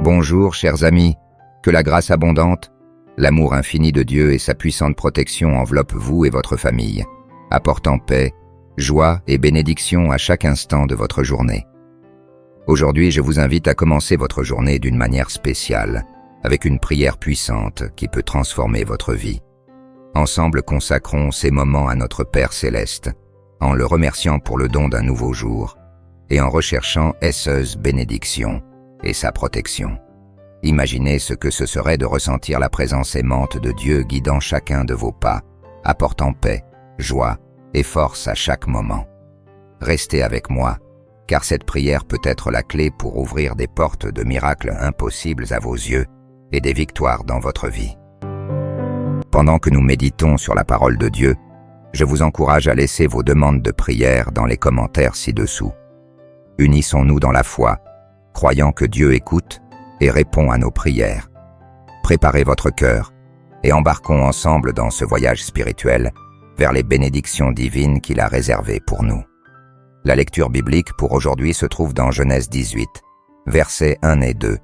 Bonjour, chers amis, que la grâce abondante, l'amour infini de Dieu et sa puissante protection enveloppent vous et votre famille, apportant paix, joie et bénédiction à chaque instant de votre journée. Aujourd'hui, je vous invite à commencer votre journée d'une manière spéciale, avec une prière puissante qui peut transformer votre vie. Ensemble, consacrons ces moments à notre Père Céleste, en le remerciant pour le don d'un nouveau jour, et en recherchant sa bénédiction et sa protection. Imaginez ce que ce serait de ressentir la présence aimante de Dieu guidant chacun de vos pas, apportant paix, joie et force à chaque moment. Restez avec moi, car cette prière peut être la clé pour ouvrir des portes de miracles impossibles à vos yeux et des victoires dans votre vie. Pendant que nous méditons sur la parole de Dieu, je vous encourage à laisser vos demandes de prière dans les commentaires ci-dessous. Unissons-nous dans la foi, croyant que Dieu écoute et répond à nos prières. Préparez votre cœur et embarquons ensemble dans ce voyage spirituel vers les bénédictions divines qu'il a réservées pour nous. La lecture biblique pour aujourd'hui se trouve dans Genèse 18, versets 1 et 2,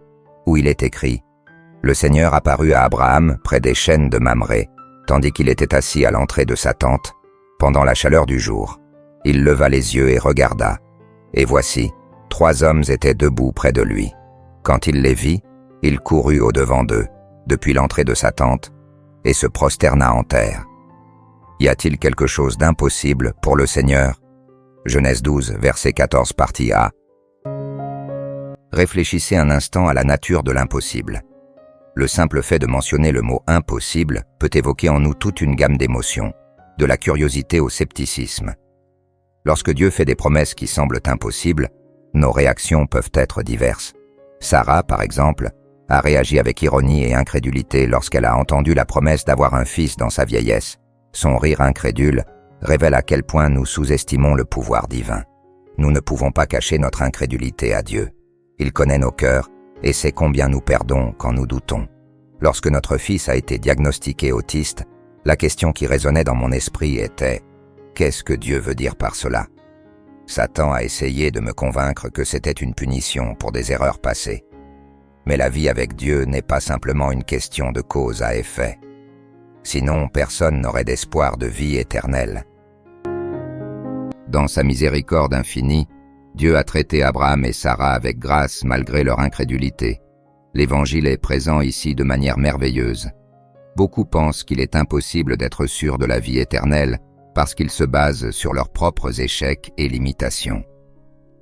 où il est écrit « Le Seigneur apparut à Abraham près des chênes de Mamré, tandis qu'il était assis à l'entrée de sa tente, pendant la chaleur du jour. Il leva les yeux et regarda, et voici, 3 hommes étaient debout près de lui. Quand il les vit, il courut au-devant d'eux, depuis l'entrée de sa tente, et se prosterna en terre. Y a-t-il quelque chose d'impossible pour le Seigneur » Genèse 12, verset 14, partie A. Réfléchissez un instant à la nature de l'impossible. Le simple fait de mentionner le mot « impossible » peut évoquer en nous toute une gamme d'émotions, de la curiosité au scepticisme. Lorsque Dieu fait des promesses qui semblent impossibles, nos réactions peuvent être diverses. Sarah, par exemple, a réagi avec ironie et incrédulité lorsqu'elle a entendu la promesse d'avoir un fils dans sa vieillesse. Son rire incrédule révèle à quel point nous sous-estimons le pouvoir divin. Nous ne pouvons pas cacher notre incrédulité à Dieu. Il connaît nos cœurs et sait combien nous perdons quand nous doutons. Lorsque notre fils a été diagnostiqué autiste, la question qui résonnait dans mon esprit était « Qu'est-ce que Dieu veut dire par cela ?» Satan a essayé de me convaincre que c'était une punition pour des erreurs passées. Mais la vie avec Dieu n'est pas simplement une question de cause à effet. Sinon, personne n'aurait d'espoir de vie éternelle. Dans sa miséricorde infinie, Dieu a traité Abraham et Sarah avec grâce malgré leur incrédulité. L'Évangile est présent ici de manière merveilleuse. Beaucoup pensent qu'il est impossible d'être sûr de la vie éternelle parce qu'ils se basent sur leurs propres échecs et limitations.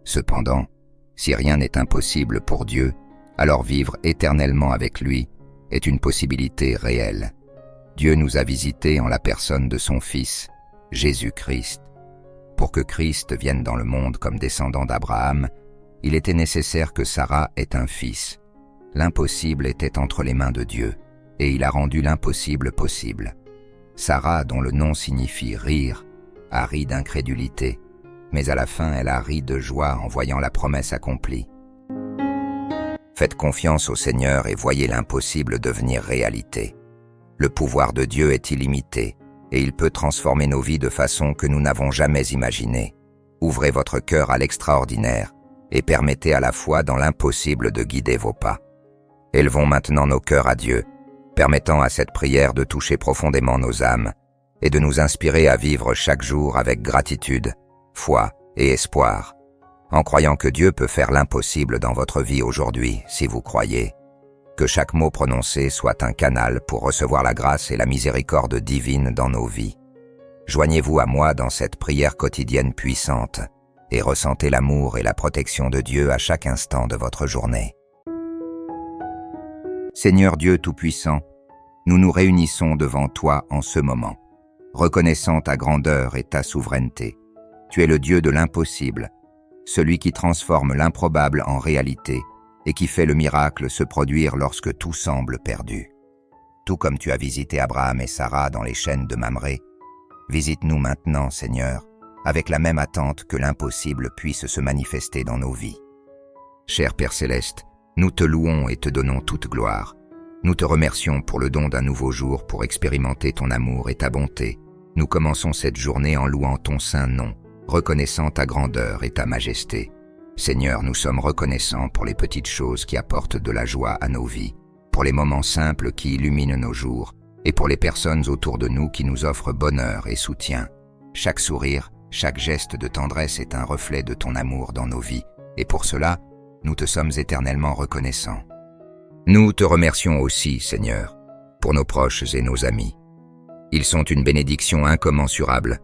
Cependant, si rien n'est impossible pour Dieu, alors vivre éternellement avec lui est une possibilité réelle. Dieu nous a visités en la personne de son Fils, Jésus-Christ. Pour que Christ vienne dans le monde comme descendant d'Abraham, il était nécessaire que Sarah ait un fils. L'impossible était entre les mains de Dieu, et il a rendu l'impossible possible. Sarah, dont le nom signifie rire, a ri d'incrédulité, mais à la fin elle a ri de joie en voyant la promesse accomplie. Faites confiance au Seigneur et voyez l'impossible devenir réalité. Le pouvoir de Dieu est illimité, et il peut transformer nos vies de façon que nous n'avons jamais imaginée. Ouvrez votre cœur à l'extraordinaire et permettez à la foi dans l'impossible de guider vos pas. Élevons maintenant nos cœurs à Dieu, permettant à cette prière de toucher profondément nos âmes et de nous inspirer à vivre chaque jour avec gratitude, foi et espoir, en croyant que Dieu peut faire l'impossible dans votre vie aujourd'hui si vous croyez. Que chaque mot prononcé soit un canal pour recevoir la grâce et la miséricorde divine dans nos vies. Joignez-vous à moi dans cette prière quotidienne puissante et ressentez l'amour et la protection de Dieu à chaque instant de votre journée. Seigneur Dieu Tout-Puissant, nous nous réunissons devant toi en ce moment, reconnaissant ta grandeur et ta souveraineté. Tu es le Dieu de l'impossible, celui qui transforme l'improbable en réalité et qui fait le miracle se produire lorsque tout semble perdu. Tout comme tu as visité Abraham et Sarah dans les chênes de Mamré, visite-nous maintenant, Seigneur, avec la même attente que l'impossible puisse se manifester dans nos vies. Cher Père Céleste, nous te louons et te donnons toute gloire. Nous te remercions pour le don d'un nouveau jour pour expérimenter ton amour et ta bonté. Nous commençons cette journée en louant ton saint nom, reconnaissant ta grandeur et ta majesté. Seigneur, nous sommes reconnaissants pour les petites choses qui apportent de la joie à nos vies, pour les moments simples qui illuminent nos jours, et pour les personnes autour de nous qui nous offrent bonheur et soutien. Chaque sourire, chaque geste de tendresse est un reflet de ton amour dans nos vies, et pour cela, nous te sommes éternellement reconnaissants. Nous te remercions aussi, Seigneur, pour nos proches et nos amis. Ils sont une bénédiction incommensurable,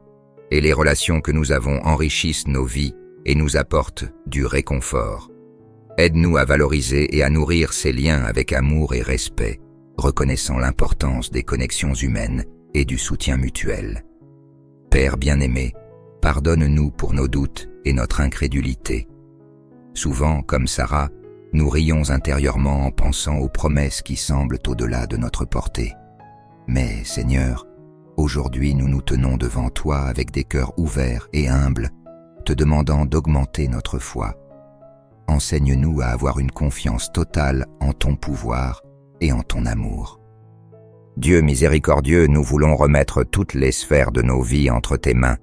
et les relations que nous avons enrichissent nos vies et nous apportent du réconfort. Aide-nous à valoriser et à nourrir ces liens avec amour et respect, reconnaissant l'importance des connexions humaines et du soutien mutuel. Père bien-aimé, pardonne-nous pour nos doutes et notre incrédulité. Souvent, comme Sarah, nous rions intérieurement en pensant aux promesses qui semblent au-delà de notre portée. Mais, Seigneur, aujourd'hui nous nous tenons devant toi avec des cœurs ouverts et humbles, te demandant d'augmenter notre foi. Enseigne-nous à avoir une confiance totale en ton pouvoir et en ton amour. Dieu miséricordieux, nous voulons remettre toutes les sphères de nos vies entre tes mains.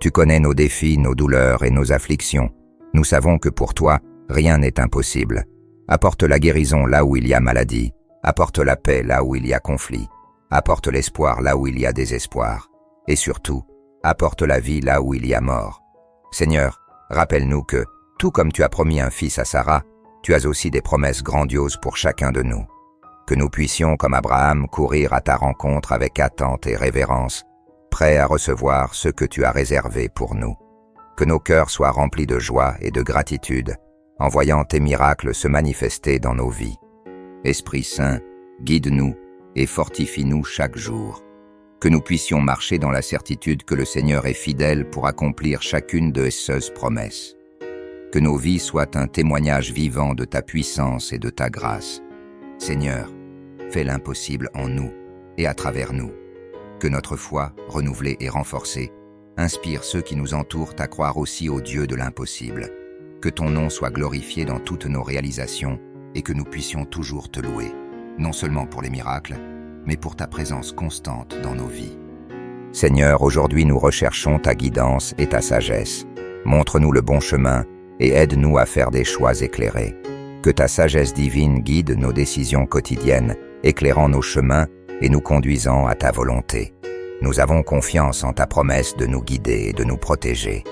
Tu connais nos défis, nos douleurs et nos afflictions. Nous savons que pour toi, rien n'est impossible. Apporte la guérison là où il y a maladie. Apporte la paix là où il y a conflit. Apporte l'espoir là où il y a désespoir. Et surtout, apporte la vie là où il y a mort. Seigneur, rappelle-nous que, tout comme tu as promis un fils à Sarah, tu as aussi des promesses grandioses pour chacun de nous. Que nous puissions, comme Abraham, courir à ta rencontre avec attente et révérence, prêts à recevoir ce que tu as réservé pour nous. Que nos cœurs soient remplis de joie et de gratitude, en voyant tes miracles se manifester dans nos vies. Esprit Saint, guide-nous et fortifie-nous chaque jour. Que nous puissions marcher dans la certitude que le Seigneur est fidèle pour accomplir chacune de ces promesses. Que nos vies soient un témoignage vivant de ta puissance et de ta grâce. Seigneur, fais l'impossible en nous et à travers nous. Que notre foi, renouvelée et renforcée, inspire ceux qui nous entourent à croire aussi au Dieu de l'impossible. Que ton nom soit glorifié dans toutes nos réalisations et que nous puissions toujours te louer, non seulement pour les miracles, mais pour ta présence constante dans nos vies. Seigneur, aujourd'hui nous recherchons ta guidance et ta sagesse. Montre-nous le bon chemin et aide-nous à faire des choix éclairés. Que ta sagesse divine guide nos décisions quotidiennes, éclairant nos chemins et nous conduisant à ta volonté. Nous avons confiance en ta promesse de nous guider et de nous protéger.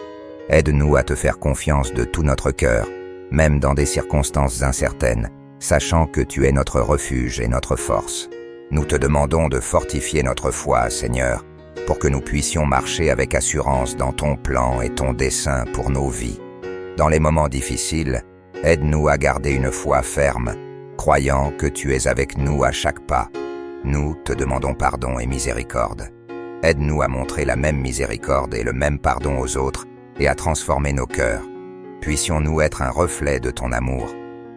Aide-nous à te faire confiance de tout notre cœur, même dans des circonstances incertaines, sachant que tu es notre refuge et notre force. Nous te demandons de fortifier notre foi, Seigneur, pour que nous puissions marcher avec assurance dans ton plan et ton dessein pour nos vies. Dans les moments difficiles, aide-nous à garder une foi ferme, croyant que tu es avec nous à chaque pas. Nous te demandons pardon et miséricorde. Aide-nous à montrer la même miséricorde et le même pardon aux autres et à transformer nos cœurs. Puissions-nous être un reflet de ton amour,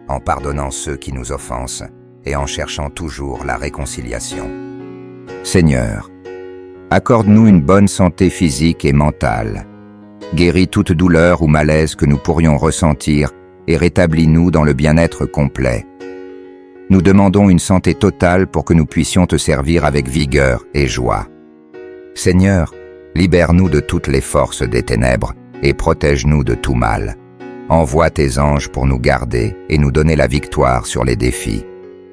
en pardonnant ceux qui nous offensent et en cherchant toujours la réconciliation. Seigneur, accorde-nous une bonne santé physique et mentale. Guéris toute douleur ou malaise que nous pourrions ressentir et rétablis-nous dans le bien-être complet. Nous demandons une santé totale pour que nous puissions te servir avec vigueur et joie. Seigneur, libère-nous de toutes les forces des ténèbres et protège-nous de tout mal. Envoie tes anges pour nous garder et nous donner la victoire sur les défis.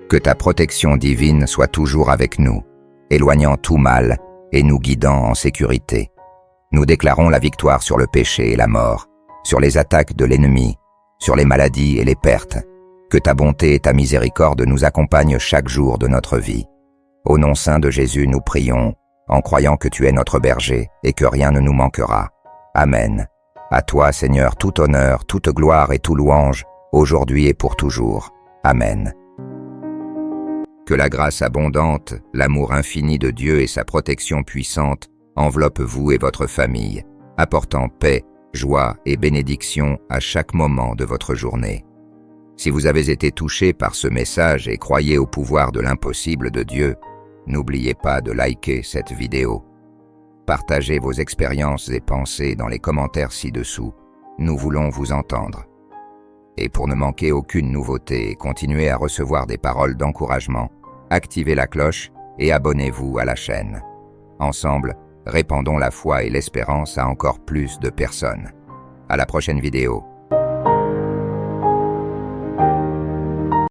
Que ta protection divine soit toujours avec nous, éloignant tout mal et nous guidant en sécurité. Nous déclarons la victoire sur le péché et la mort, sur les attaques de l'ennemi, sur les maladies et les pertes. Que ta bonté et ta miséricorde nous accompagnent chaque jour de notre vie. Au nom saint de Jésus, nous prions, en croyant que tu es notre berger et que rien ne nous manquera. Amen. À toi, Seigneur, tout honneur, toute gloire et tout louange, aujourd'hui et pour toujours. Amen. Que la grâce abondante, l'amour infini de Dieu et sa protection puissante enveloppent vous et votre famille, apportant paix, joie et bénédiction à chaque moment de votre journée. Si vous avez été touché par ce message et croyez au pouvoir de l'impossible de Dieu, n'oubliez pas de liker cette vidéo. Partagez vos expériences et pensées dans les commentaires ci-dessous. Nous voulons vous entendre. Et pour ne manquer aucune nouveauté et continuer à recevoir des paroles d'encouragement, activez la cloche et abonnez-vous à la chaîne. Ensemble, répandons la foi et l'espérance à encore plus de personnes. À la prochaine vidéo.